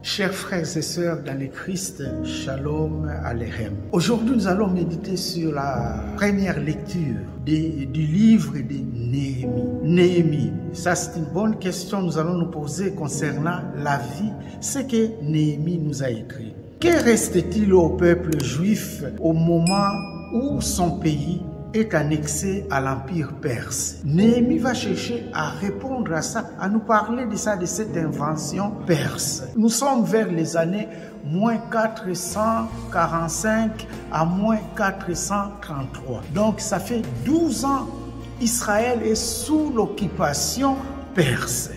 Chers frères et sœurs dans le Christ, Shalom Aleichem. Aujourd'hui, nous allons méditer sur la première lecture du livre de Néhémie. Néhémie, ça c'est une bonne question. Nous allons nous poser concernant la vie, ce que Néhémie nous a écrit. Que reste-t-il au peuple juif au moment où son pays est annexé à l'Empire perse? Néhémie va chercher à répondre à ça, à nous parler de ça, de cette invention perse. Nous sommes vers les années moins 445 à moins 433. Donc ça fait 12 ans, Israël est sous l'occupation perse.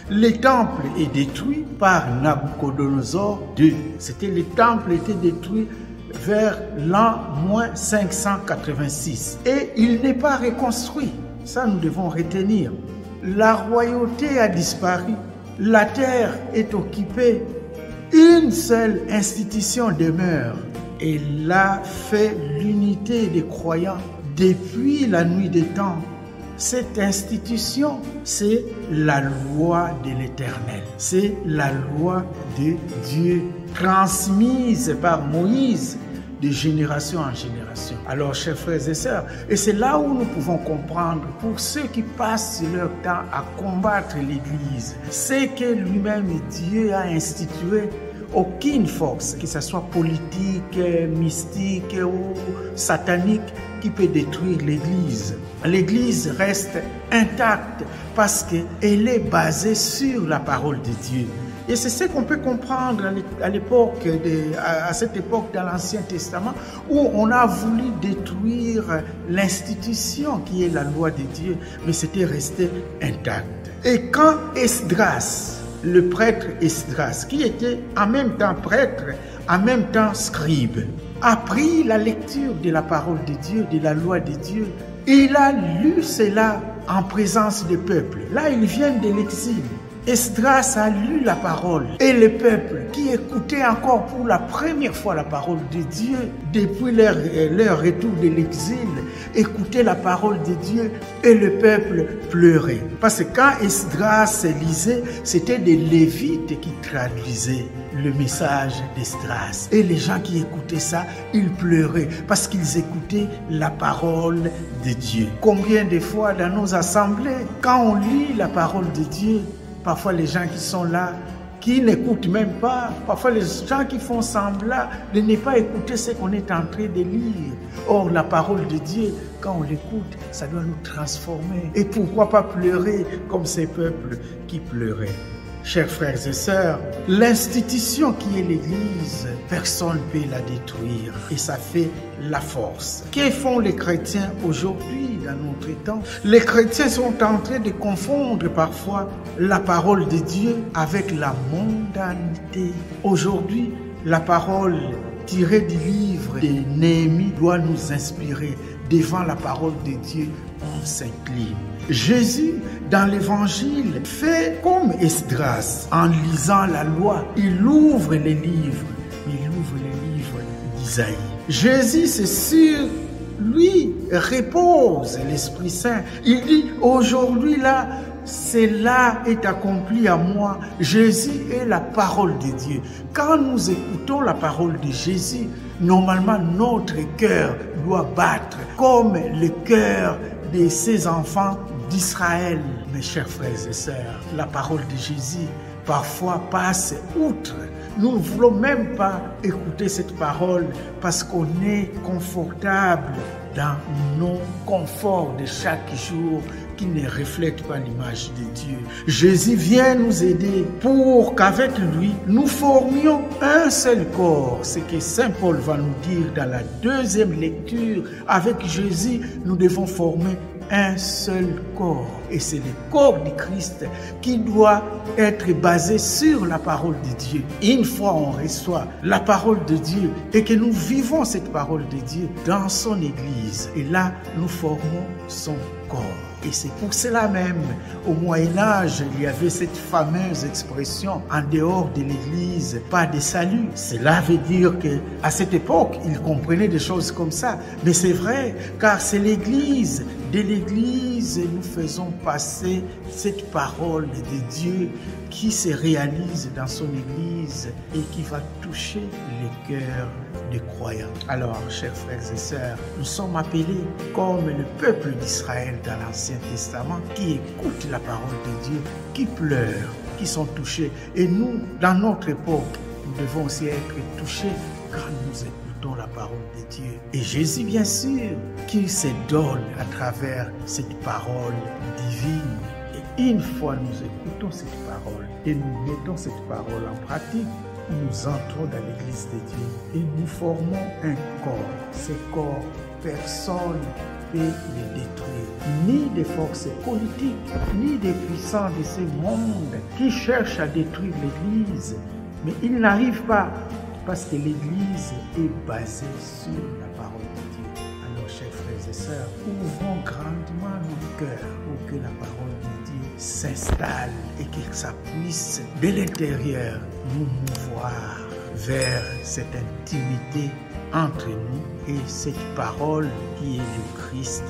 Le temple est détruit par Nabuchodonosor II. Le temple était détruit vers l'an moins 586. Et il n'est pas reconstruit. Ça, nous devons retenir. La royauté a disparu. La terre est occupée. Une seule institution demeure. Et là fait l'unité des croyants depuis la nuit des temps. Cette institution, c'est la loi de l'Éternel. C'est la loi de Dieu transmise par Moïse de génération en génération. Alors, chers frères et sœurs, et c'est là où nous pouvons comprendre, pour ceux qui passent leur temps à combattre l'Église, c'est que lui-même, Dieu a institué aucune force, que ce soit politique, mystique ou satanique, qui peut détruire l'Église. L'Église reste intacte parce qu'elle est basée sur la parole de Dieu. Et c'est ce qu'on peut comprendre à cette époque dans l'Ancien Testament, où on a voulu détruire l'institution qui est la loi de Dieu, mais c'était resté intact. Et quand Esdras, le prêtre Esdras, qui était en même temps prêtre, en même temps scribe, a pris la lecture de la parole de Dieu, de la loi de Dieu. Il a lu cela en présence du peuple. Là, ils viennent de l'exil. Esdras a lu la parole et le peuple qui écoutait encore pour la première fois la parole de Dieu depuis leur retour de l'exil, écoutait la parole de Dieu et le peuple pleurait. Parce que quand Esdras lisait, c'était des Lévites qui traduisaient le message d'Esdras. Et les gens qui écoutaient ça, ils pleuraient parce qu'ils écoutaient la parole de Dieu. Combien de fois dans nos assemblées, quand on lit la parole de Dieu, parfois les gens qui sont là, qui n'écoutent même pas, parfois les gens qui font semblant de ne pas écouter ce qu'on est en train de lire. Or, la parole de Dieu, quand on l'écoute, ça doit nous transformer. Et pourquoi pas pleurer comme ces peuples qui pleuraient? Chers frères et sœurs, l'institution qui est l'Église, personne ne peut la détruire et ça fait la force. Que font les chrétiens aujourd'hui dans notre temps? Les chrétiens sont en train de confondre parfois la parole de Dieu avec la mondanité. Aujourd'hui, la parole tirée du livre de Néhémie doit nous inspirer. Devant la parole de Dieu, on s'incline. Jésus, dans l'évangile, fait comme Esdras. En lisant la loi, il ouvre les livres. Il ouvre les livres d'Isaïe. Jésus, c'est sur lui repose l'Esprit Saint. Il dit, aujourd'hui là, cela est accompli à moi. Jésus est la parole de Dieu. Quand nous écoutons la parole de Jésus, normalement notre cœur doit battre comme le cœur de ses enfants d'Israël. Mes chers frères et sœurs, la parole de Jésus parfois passe outre. Nous ne voulons même pas écouter cette parole parce qu'on est confortable dans nos conforts de chaque jour qui ne reflètent pas l'image de Dieu. Jésus vient nous aider pour qu'avec lui, nous formions un seul corps. Ce que Saint Paul va nous dire dans la deuxième lecture. Avec Jésus, nous devons former un seul corps. Et c'est le corps du Christ qui doit être basé sur la parole de Dieu. Une fois on reçoit la parole de Dieu et que nous vivons cette parole de Dieu dans son Église, et là nous formons son corps. Et c'est pour cela même, au Moyen-Âge, il y avait cette fameuse expression « en dehors de l'Église, pas de salut ». Cela veut dire qu'à cette époque, ils comprenaient des choses comme ça. Mais c'est vrai, car c'est l'Église de l'Église, nous faisons passer cette parole de Dieu qui se réalise dans son Église et qui va toucher les cœurs des croyants. Alors, chers frères et sœurs, nous sommes appelés comme le peuple d'Israël dans l'Ancien Testament qui écoute la parole de Dieu, qui pleure, qui sont touchés. Et nous, dans notre époque, nous devons aussi être touchés quand nous écoutons la parole de Dieu. Et Jésus, bien sûr, qui se donne à travers cette parole divine. Et une fois nous écoutons cette parole et nous mettons cette parole en pratique, nous entrons dans l'Église de Dieu et nous formons un corps. Ce corps, personne ne peut le détruire. Ni des forces politiques, ni des puissants de ce monde qui cherchent à détruire l'Église. Mais ils n'arrivent pas parce que l'Église est basée sur la parole de Dieu. Alors, chers frères et sœurs, ouvrons grandement nos cœurs pour que la parole de Dieu s'installe et que ça puisse, de l'intérieur, nous mouvoir vers cette intimité entre nous et cette parole qui est le Christ,